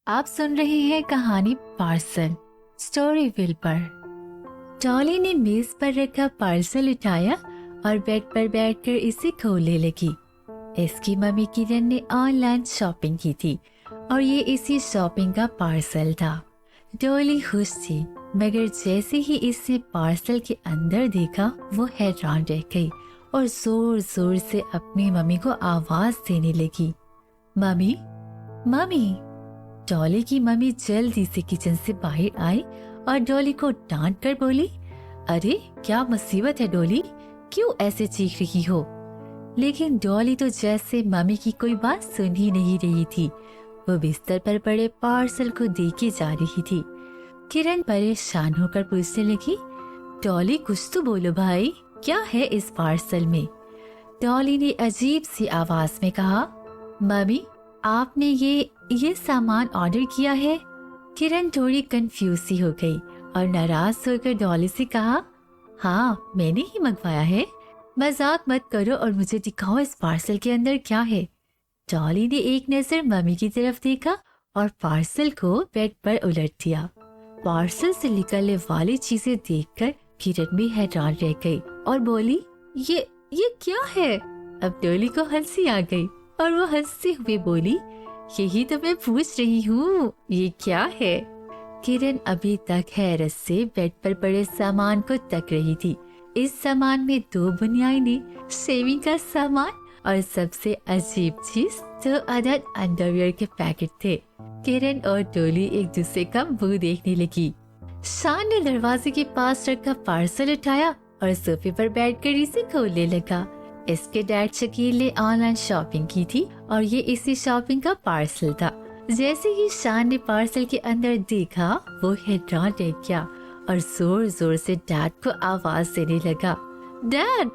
آپ سن رہے ہیں کہانی پارسل اسٹوری ویل پر۔ ڈالی نے میز پر رکھا پارسل اٹھایا اور بیڈ پر بیٹھ کر اسے کھولنے لگی۔ اس کی ممی کرن نے آن لائن شاپنگ کی تھی اور یہ اسی شاپنگ کا پارسل تھا۔ ڈالی خوش تھی، مگر جیسے ہی اس نے پارسل کے اندر دیکھا وہ حیران رہ گئی اور زور زور سے اپنی ممی کو آواز دینے لگی، ممی ممی۔ ڈالی کی ممی جلدی سے کچن سے باہر آئی اور ڈالی کو ڈانٹ کر بولی، ارے کیا مصیبت ہے ڈالی، کیوں ایسے چیخ رہی ہو؟ لیکن ڈالی تو جیسے ممی کی کوئی بات سن ہی نہیں رہی تھی، وہ بستر پر پڑے پارسل کو دیکھے جا رہی تھی۔ کرن پریشان ہو کر پوچھنے لگی، ڈالی کچھ تو بولو بھائی، کیا ہے اس پارسل میں؟ ڈالی نے عجیب سی آواز میں کہا، ممی آپ نے یہ سامان آرڈر کیا ہے؟ کرن تھوڑی کنفیوز سی ہو گئی اور ناراض ہو کر ڈالی سے کہا، ہاں میں نے ہی منگوایا ہے، مذاق مت کرو اور مجھے دکھاؤ اس پارسل کے اندر کیا ہے۔ ڈالی نے ایک نظر ممی کی طرف دیکھا اور پارسل کو بیڈ پر الٹ دیا۔ پارسل سے نکلنے والی چیزیں دیکھ کر کرن بھی حیران رہ گئی اور بولی، یہ کیا ہے؟ اب ڈالی کو ہنسی آ گئی اور وہ ہنستے ہوئے بولی، یہی تو میں پوچھ رہی ہوں، یہ کیا ہے؟ کرن ابھی تک حیرت سے بیڈ پر پڑے سامان کو تک رہی تھی۔ اس سامان میں 2 بنیادی شیونگ کا سامان اور سب سے عجیب چیز 2 عدد انڈرویئر کے پیکٹ تھے۔ کرن اور ڈولی ایک دوسرے کا منہ دیکھنے لگی۔ شان نے دروازے کے پاس رکھا پارسل اٹھایا اور صوفے پر بیٹھ کر اسے کھولنے لگا۔ اس کے ڈیڈ شکیل نے آن لائن شاپنگ کی تھی اور یہ اسی شاپنگ کا پارسل تھا۔ جیسے ہی شان نے پارسل کے اندر دیکھا وہ حیران رہ گیا اور زور زور سے ڈیڈ کو آواز دینے لگا، ڈیڈ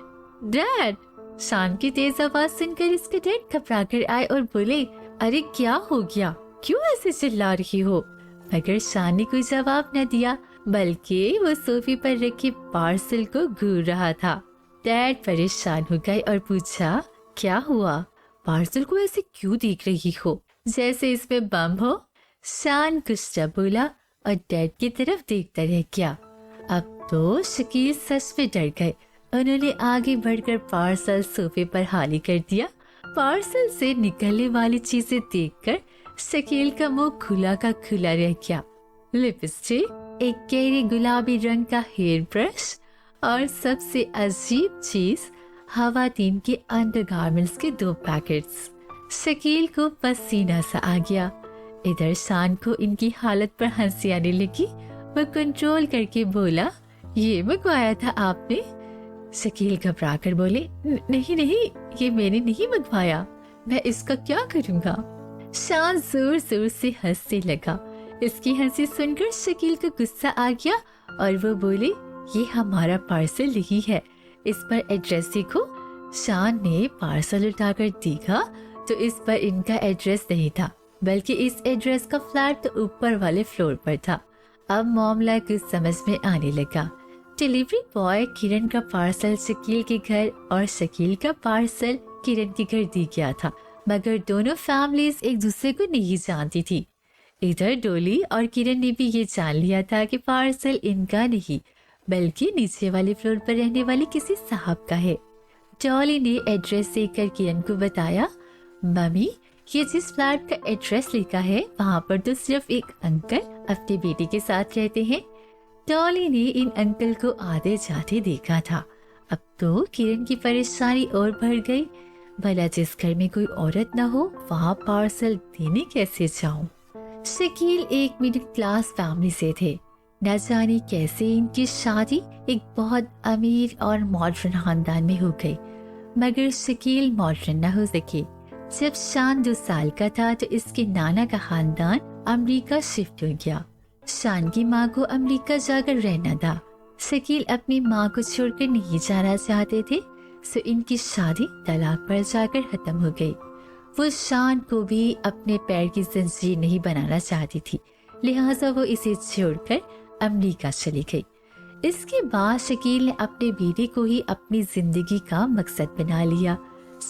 ڈیڈ۔ شان کی تیز آواز سن کر اس کے ڈیڈ گھبرا کر آئے اور بولے، ارے کیا ہو گیا، کیوں ایسے چلا رہی ہو؟ مگر شان نے کوئی جواب نہ دیا بلکہ وہ صوفے پر رکھے پارسل کو گھور رہا تھا۔ ڈیڈ پریشان ہو گئے اور پوچھا، کیا ہوا؟ پارسل کو ایسے کیوں دیکھ رہی ہو جیسے اس میں بم ہو؟ شان کچھ نہ بولا اور ڈیڈ کی طرف دیکھتا رہ گیا۔ اب تو شکیل سچ میں ڈر گئے۔ انہوں نے آگے بڑھ کر پارسل صوفے پر حالی کر دیا۔ پارسل سے نکلنے والی چیزیں دیکھ کر شکیل کا منہ کھلا کا کھلا رہ گیا۔ لپسٹک، ایک گہرے گلابی رنگ کا ہیئر برش اور سب سے عجیب چیز خواتین کے انڈر گارمنٹس کے 2 پیکٹس۔ شکیل کو پسینہ سا آ گیا۔ ادھر شان کو ان کی حالت پر ہنسی آنے لگی۔ وہ کنٹرول کر کے بولا، یہ منگوایا تھا آپ نے؟ شکیل گھبرا کر بولے، نہیں یہ میں نے نہیں منگوایا، میں اس کا کیا کروں گا؟ شان زور زور سے ہنسنے لگا۔ اس کی ہنسی سن کر شکیل کو غصہ آ گیا اور وہ بولے، یہ ہمارا پارسل نہیں ہے، اس پر ایڈریس دیکھو۔ شان نے پارسل اٹھا کر دیکھا تو اس پر ان کا ایڈریس نہیں تھا بلکہ اس ایڈریس کا فلیٹ تو اوپر والے فلور پر تھا۔ اب معاملہ کچھ سمجھ میں آنے لگا۔ ڈیلیوری بوائے کرن کا پارسل شکیل کے گھر اور شکیل کا پارسل کرن کے گھر دی گیا تھا، مگر دونوں فیملیز ایک دوسرے کو نہیں جانتی تھی۔ ادھر ڈولی اور کرن نے بھی یہ جان لیا تھا کہ پارسل ان کا نہیں بلکہ نیچے والے فلور پر رہنے والے کسی صاحب کا ہے۔ ڈولی نے ایڈریس دے کر کرن کو بتایا، ممی یہ جس فلیٹ کا ایڈریس لکھا ہے وہاں پر تو صرف ایک انکل اپنی بیٹی کے ساتھ رہتے ہیں۔ ڈولی نے ان انکل کو آتے جاتے دیکھا تھا۔ اب تو کرن کی پریشانی اور بڑھ گئی، بھلا جس گھر میں کوئی عورت نہ ہو وہاں پارسل دینے کیسے جاؤں؟ شکیل ایک مڈل کلاس فیملی سے تھے۔ نہ جانے کیسے ان کی شادی ایک بہت امیر اور ماڈرن خاندان میں ہو گئی، مگر شکیل ماڈرن نہ ہو سکے۔ جب شان 2 سال کا تھا تو اس کے نانا کا خاندان امریکہ شفٹ ہو گیا۔ شان کی ماں کو امریکہ جا کر رہنا تھا۔ شکیل اپنی ماں کو چھوڑ کر نہیں جانا چاہتے تھے، سو ان کی شادی طلاق پر جا کر ختم ہو گئی۔ وہ شان کو بھی اپنے پیر کی زنجیر نہیں بنانا چاہتی تھی، لہٰذا وہ اسے چھوڑ کر امریکہ چلی گئی۔ اس کے بعد شکیل نے اپنے بیٹے کو ہی اپنی زندگی کا مقصد بنا لیا۔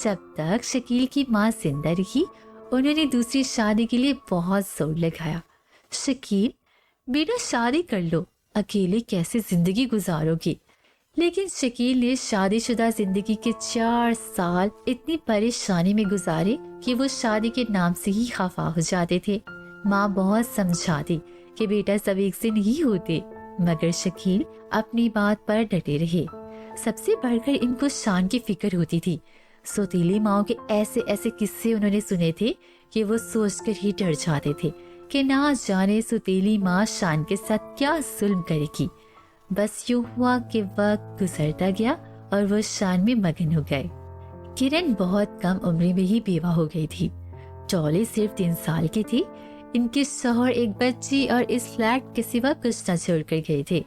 جب تک شکیل کی ماں زندہ رہی انہوں نے دوسری شادی کے لیے بہت زور لگایا۔ شکیل، بیٹا شادی کر لو، اکیلے کیسے زندگی گزارو گی؟ لیکن شکیل نے شادی شدہ زندگی کے 4 سال اتنی پریشانی میں گزارے کہ وہ شادی کے نام سے ہی خفا ہو جاتے تھے۔ ماں بہت سمجھاتی کہ بیٹا سب ایک سے نہیں ہوتے، مگر شکیل اپنی بات پر ڈٹے رہے۔ سب سے بڑھ کر ان کو شان کی فکر ہوتی تھی۔ سوتیلی ماؤں کے ایسے ایسے قصے انہوں نے سنے تھے کہ وہ سوچ کر ہی ڈر جاتے تھے کہ نہ جانے سوتیلی ماں شان کے ساتھ کیا ظلم کرے گی۔ بس یوں ہوا کہ وقت گزرتا گیا اور وہ شان میں مگن ہو گئے۔ کرن بہت کم عمر میں ہی بیوہ ہو گئی تھی۔ ڈالی صرف 3 سال کی تھی۔ ان کے شوہر ایک بچی اور اس فلیٹ کے سوا کچھ نہ چھوڑ کر گئے تھے۔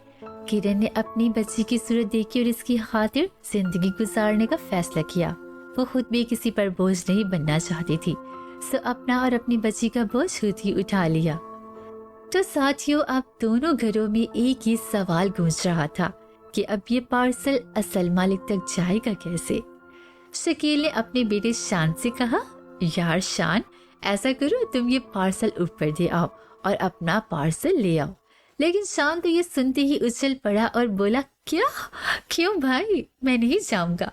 کرن نے اپنی بچی کی صورت دیکھی اور اس کی خاطر زندگی گزارنے کا فیصلہ کیا۔ وہ خود بھی کسی پر بوجھ نہیں بننا چاہتی تھی، سو اپنا اور اپنی بچی کا بوجھ خود ہی اٹھا لیا۔ تو ساتھیوں، اب دونوں گھروں میں ایک ہی سوال گونج رہا تھا کہ اب یہ پارسل اصل مالک تک جائے گا کیسے؟ شکیل نے اپنے بیٹے شان سے کہا، یار شان، ایسا کرو تم یہ پارسل اوپر دے آؤ اور اپنا پارسل لے آؤ۔ لیکن شان تو یہ سنتے ہی اچھل پڑا اور بولا، کیوں بھائی، میں نہیں جاؤں گا۔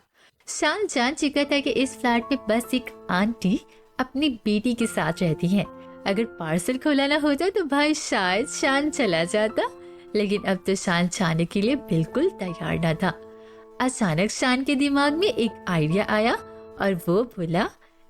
شان جان چکا تھا کہ اس فلیٹ میں بس ایک آنٹی اپنی بیٹی کے ساتھ رہتی ہیں۔ اگر پارسل کھولا نہ ہوتا تو بھائی شاید شان چلا جاتا، لیکن اب تو شان جانے کے لیے بالکل تیار نہ تھا۔ اچانک شان کے دماغ میں ایک آئیڈیا آیا اور وہ بولا،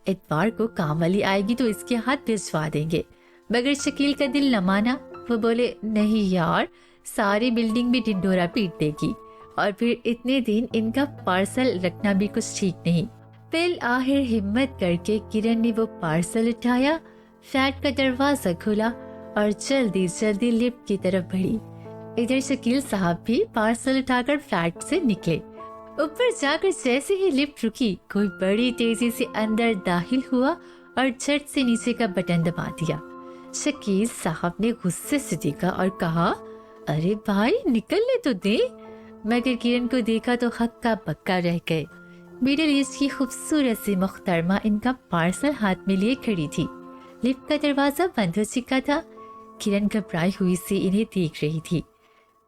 اتوار کو کام والی آئے گی تو اس کے ہاتھ بھجوا دیں گے۔ مگر شکیل کا دل نہ مانا۔ وہ بولے، نہیں یار، ساری بلڈنگ میں ڈنڈورا پیٹ دے گی، اور پھر اتنے دن ان کا پارسل رکھنا بھی کچھ ٹھیک نہیں۔ بالآخر ہمت کر کے کرن نے وہ پارسل اٹھایا، فلیٹ کا دروازہ کھولا اور جلدی جلدی لفٹ کی طرف بڑھی۔ ادھر شکیل صاحب بھی پارسل اٹھا کر فلیٹ سے نکلے۔ اوپر جا کر جیسے ہی لفٹ رکی، کوئی بڑی تیزی سے اندر داخل ہوا اور جھٹ سے نیچے کا بٹن دبا دیا۔ شکیل صاحب نے غصے سے دیکھا اور کہا، ارے بھائی نکلنے تو دے۔ مگر کرن کو دیکھا تو ہکا بکا رہ گئے۔ مڈل ایسٹ کی خوبصورت سی محترمہ ان کا پارسل ہاتھ میں لیے کھڑی تھی۔ لفٹ کا دروازہ بند ہو چکا تھا۔ کرن گھبرائی ہوئی سے انہیں دیکھ رہی تھی۔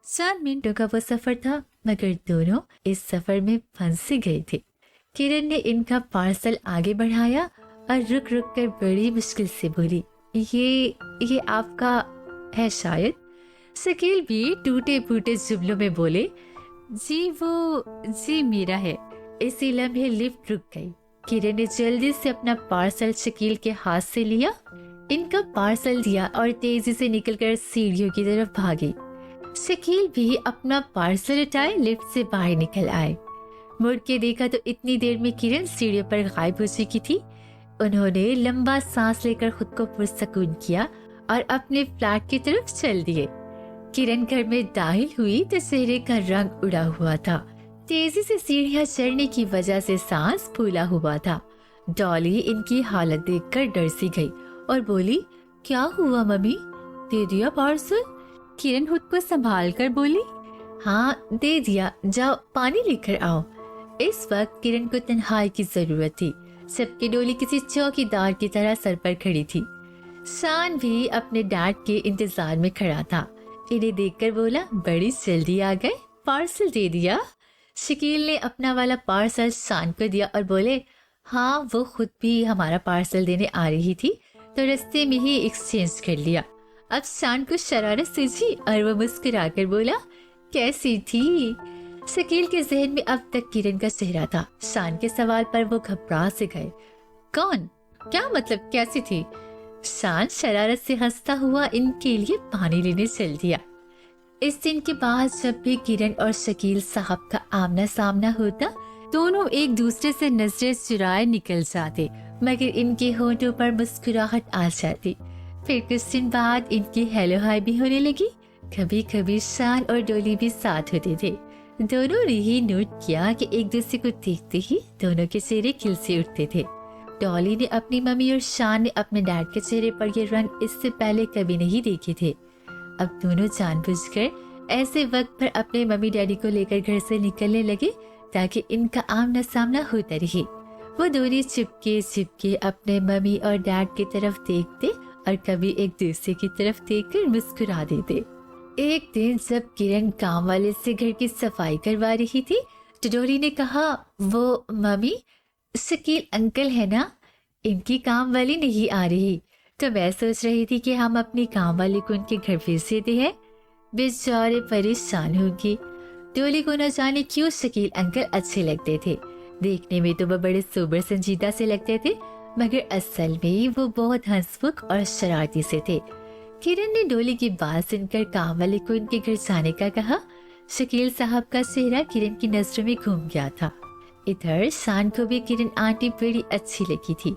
4 منٹوں کا وہ سفر تھا، مگر دونوں اس سفر میں پھنس گئے تھے۔ کرن نے ان کا پارسل آگے بڑھایا اور رک رک کر بڑی مشکل سے بولی، یہ آپ کا ہے شاید؟ شکیل بھی ٹوٹے پھوٹے جملوں میں بولے، جی میرا ہے۔ اسی لمحے لفٹ رک گئی۔ کرن نے جلدی سے اپنا پارسل شکیل کے ہاتھ سے لیا، ان کا پارسل دیا اور تیزی سے نکل کر سیڑھیوں کی طرف بھاگی۔ شکیل بھی اپنا پارسل اٹھائے لفٹ سے باہر نکل آئے۔ مڑ کے دیکھا تو اتنی دیر میں کرن سیڑھیوں پر غائب ہو چکی تھی۔ انہوں نے لمبا سانس لے کر خود کو پرسکون کیا اور اپنے فلیٹ کی طرف چل دیے۔ کرن گھر میں داخل ہوئی تو چہرے کا رنگ اڑا ہوا تھا۔ تیزی سے سیڑھیاں چڑھنے کی وجہ سے سانس پھولا ہوا تھا۔ ڈالی ان کی حالت دیکھ کر ڈر سی گئی اور بولی، کیا ہوا ممی، دے دیا پارسل؟ کرن خود کو سنبھال کر بولی، ہاں دے دیا، جاؤ پانی لے کر آؤ۔ اس وقت کرن کو تنہائی کی ضرورت تھی، جبکہ ڈولی کسی چوکی دار کی طرح سر پر کھڑی تھی۔ شان بھی اپنے ڈیڈ کے انتظار میں کھڑا تھا۔ انہیں دیکھ کر بولا، بڑی جلدی آ گئے، پارسل دے دیا؟ شکیل نے اپنا والا پارسل شان کو دیا اور بولے، ہاں وہ خود بھی ہمارا پارسل دینے آ رہی تھی تو رستے میں ہی ایکسچینج کر لیا۔ اب شان کو شرارت سوچی اور وہ مسکرا کر بولا، کیسی تھی؟ شکیل کے ذہن میں اب تک کرن کا چہرہ تھا۔ شان کے سوال پر وہ گھبرا سے گئے۔ کون؟ کیا مطلب کیسی تھی؟ شان شرارت سے ہنستا ہوا ان کے لیے پانی لینے چل دیا۔ اس دن کے بعد جب بھی کرن اور شکیل صاحب کا آمنا سامنا ہوتا، دونوں ایک دوسرے سے نظریں چرائے نکل جاتے، مگر ان کے ہونٹوں پر مسکراہٹ آ جاتی۔ پھر کچھ دن بعد ان کی ہیلو ہائی بھی ہونے لگی۔ کبھی کبھی شان اور ڈولی بھی ساتھ ہوتے تھے۔ دونوں نے ہی نوٹ کیا کہ ایک دوسرے کو دیکھتے ہی دونوں کے چہرے کھل سے اٹھتے تھے۔ ڈولی نے اپنی ممی اور شان نے اپنے ڈیڈ کے چہرے پر یہ رنگ اس سے پہلے کبھی نہیں دیکھے تھے۔ اب دونوں جان بوجھ کر ایسے وقت پر اپنے ممی ڈیڈی کو لے کر گھر سے نکلنے لگے تاکہ ان کا آمنا سامنا ہوتا رہے۔ وہ دونوں چپکے چپکے اپنے ممی اور ڈیڈ کی طرف دیکھتے اور کبھی ایک دوسرے کی طرف دیکھ کر مسکرا دیتے۔ ایک دن جب کرن کام والے سے گھر کی صفائی کروا رہی تھی تو ڈولی نے کہا، وہ ممی شکیل انکل ہے نا، ان کی کام والی نہیں آ رہی، تو میں سوچ رہی تھی کہ ہم اپنی کام والی کو ان کے گھر بھیج دیتے ہیں، بیچارے پریشان ہوگی۔ ڈولی کو نہ جانے کیوں شکیل انکل اچھے لگتے تھے، دیکھنے میں تو وہ بڑے سوبر سنجیدہ سے لگتے تھے، مگر اصل میں وہ بہت ہنسمکھ اور شرارتی سے تھے۔ کرن نے ڈولی کی بات سن کر کام والے کو ان کے گھر جانے کا کہا۔ شکیل صاحب کا چہرہ کرن کی نظروں میں گھوم گیا تھا۔ ادھر شان کو بھی کرن آنٹی بڑی اچھی لگی تھی۔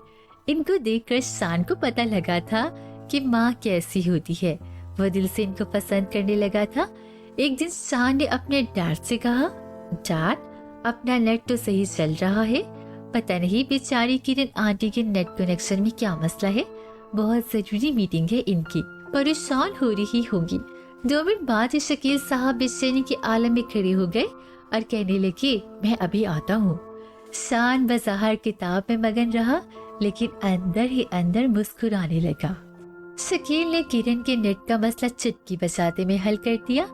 ان کو دیکھ کر شان کو پتہ لگا تھا کہ ماں کیسی ہوتی ہے، وہ دل سے ان کو پسند کرنے لگا تھا۔ ایک دن شان نے اپنے ڈیڈ سے کہا، ڈیڈ اپنا نیٹ تو صحیح چل رہا ہے، پتہ نہیں بیچاری کرن آنٹی کے نیٹ کنیکشن میں کیا مسئلہ ہے، بہت ضروری میٹنگ ہے ان کی، پریشان ہو رہی ہوگی۔ 2 منٹ بعد ہی شکیل صاحب بے چینی کے عالم میں کھڑے ہو گئے اور کہنے لگے، میں ابھی آتا ہوں۔ شان بظاہر کتاب میں مگن رہا لیکن اندر ہی اندر مسکرانے لگا۔ شکیل نے کرن کے نیٹ کا مسئلہ چٹکی بجاتے میں حل کر دیا۔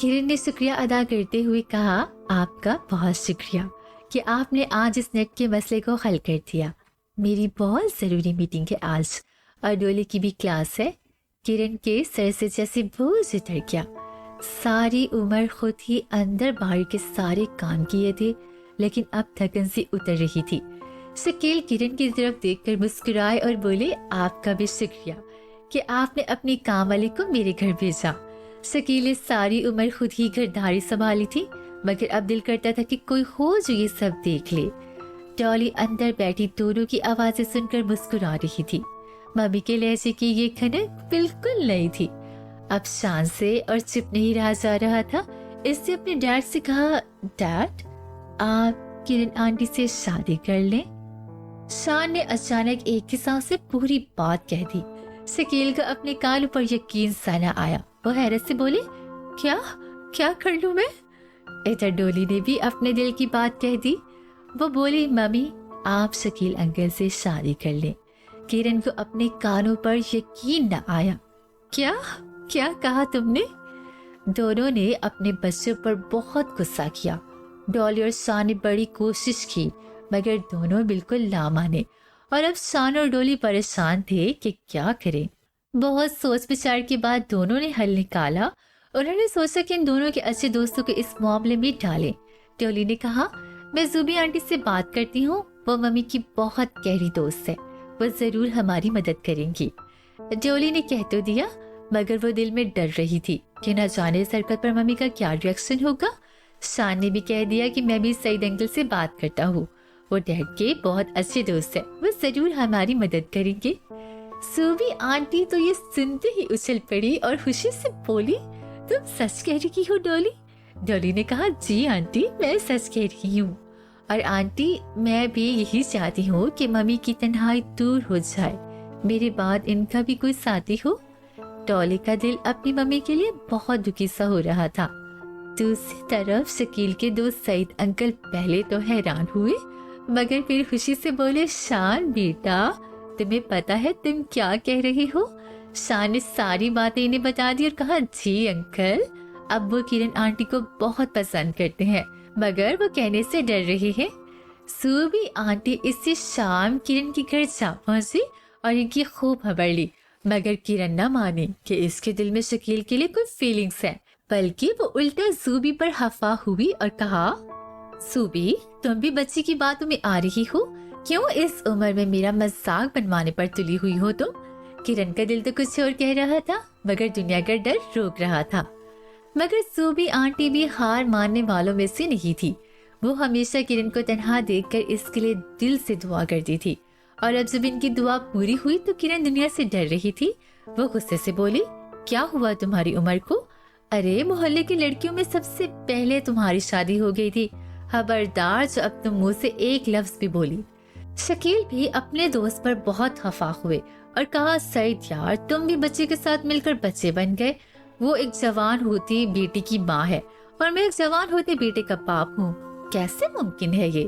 کرن نے شکریہ ادا کرتے ہوئے کہا، آپ کا بہت شکریہ کہ آپ نے آج اس نیٹ کے مسئلے کو حل کر دیا، میری بہت ضروری میٹنگ ہے آج اور ڈولی کی بھی کلاس ہے۔ کرن کے سر سے جیسے بوجھ اتر گیا۔ ساری عمر خود ہی اندر باہر کے سارے کام کیے تھے لیکن اب تھکن سی اتر رہی تھی۔ شکیل کرن کی طرف دیکھ کر مسکرائے اور بولے، آپ کا بھی شکریہ کہ آپ نے اپنی کام والی کو میرے گھر بھیجا۔ شکیل نے ساری عمر خود ہی گھرداری سنبھالی تھی مگر اب دل کرتا تھا کہ کوئی ہو جو یہ سب دیکھ لے۔ ڈولی اندر بیٹھی دونوں کی آوازیں سن کر مسکرا رہی تھی۔ ممی کے لہجے کی یہ کھنک بالکل نئی تھی۔ اب شان سے اور چپ نہیں رہا جا رہا تھا، اس نے اپنے ڈیڈ سے کہا، ڈیڈ آپ کرن آنٹی سے شادی کر لیں۔ شان نے اچانک ایک ہی سانس سے پوری بات کہہ دی۔ شکیل کا اپنے کانوں پر یقین سا نہ آیا، وہ حیرت سے بولے، کیا کر لوں میں؟ ادھر ڈولی نے بھی اپنے دل کی بات کہہ دی۔ وہ بولی، ممی آپ شکیل انکل سے شادی کر لیں۔ کرن کو اپنے کانوں پر یقین نہ آیا۔ کیا کہا تم نے؟ دونوں نے اپنے بچوں پر بہت غصہ کیا۔ ڈولی اور شان نے بڑی کوشش کی مگر دونوں بالکل نہ مانے اور اب شان اور ڈولی پریشان تھے کہ کیا کریں۔ بہت سوچ بچار کے بعد دونوں نے حل نکالا۔ انہوں نے سوچا کہ ان دونوں کے اچھے دوستوں کو اس معاملے میں ڈالیں۔ ڈولی نے کہا، میں زوبی آنٹی سے بات کرتی ہوں، وہ ممی کی بہت گہری دوست ہے، وہ ضرور ہماری مدد کریں گی۔ ڈولی نے کہہ تو دیا مگر وہ دل میں ڈر رہی تھی کہ نہ جانے اس حرکت پر ممی کا کیا ری ایکشن ہوگا۔ شان نے بھی کہہ دیا کہ میں بھی سعید انکل سے بات کرتا ہوں، وہ ڈیڈ کے بہت اچھے دوست ہیں، وہ ضرور ہماری مدد کریں گے۔ زوبی آنٹی تو یہ سنتے ہی اچھل پڑی اور خوشی سے بولی، تم سچ کہہ رہی ہو ڈولی؟ ڈولی نے کہا، جی آنٹی میں سچ کہہ رہی ہوں، اور آنٹی میں بھی یہی چاہتی ہوں کہ ممی کی تنہائی دور ہو جائے، میرے بعد ان کا بھی کوئی ساتھی ہو۔ ڈولی کا دل اپنی ممی کے لیے بہت دکھی سا ہو رہا تھا۔ دوسری طرف شکیل کے دوست سعید انکل پہلے تو حیران ہوئے مگر پھر خوشی سے بولے، شان بیٹا تمہیں پتا ہے تم کیا کہہ رہی ہو؟ شان نے ساری باتیں انہیں بتا دی اور کہا، جی انکل اب وہ کرن آنٹی کو بہت پسند کرتے ہیں مگر وہ کہنے سے ڈر رہی ہے۔ زوبی آنٹی اسی شام کرن کے گھر جا پہنچی اور ان کی خوب خبر لی مگر کرن نہ مانی کہ اس کے دل میں شکیل کے لیے کوئی فیلنگز ہے، بلکہ وہ الٹا زوبی پر خفا ہوئی اور کہا، زوبی تم بھی بچی کی باتوں میں آ رہی ہو، کیوں اس عمر میں میرا مذاق بنوانے پر تلی ہوئی ہو تم؟ کرن کا دل تو کچھ اور کہہ رہا تھا مگر دنیا کا ڈر روک رہا تھا۔ مگر زوبی آنٹی بھی ہار ماننے والوں میں سے نہیں تھی، وہ ہمیشہ کرن کو تنہا دیکھ کر اس کے لیے دل سے دعا کرتی تھی، اور اب جب ان کی دعا پوری ہوئی تو کرن دنیا سے ڈر رہی تھی۔ وہ غصے سے بولی، کیا ہوا تمہاری عمر کو؟ ارے محلے کی لڑکیوں میں سب سے پہلے تمہاری شادی ہو گئی تھی، خبردار جو اب تم منہ سے ایک لفظ بھی بولی۔ شکیل بھی اپنے دوست پر بہت خفا ہوئے اور کہا، سعید یار تم بھی بچے کے ساتھ مل کر بچے بن گئے، وہ ایک جوان ہوتی بیٹی کی ماں ہے اور میں ایک جوان ہوتے بیٹے کا باپ ہوں، کیسے ممکن ہے یہ؟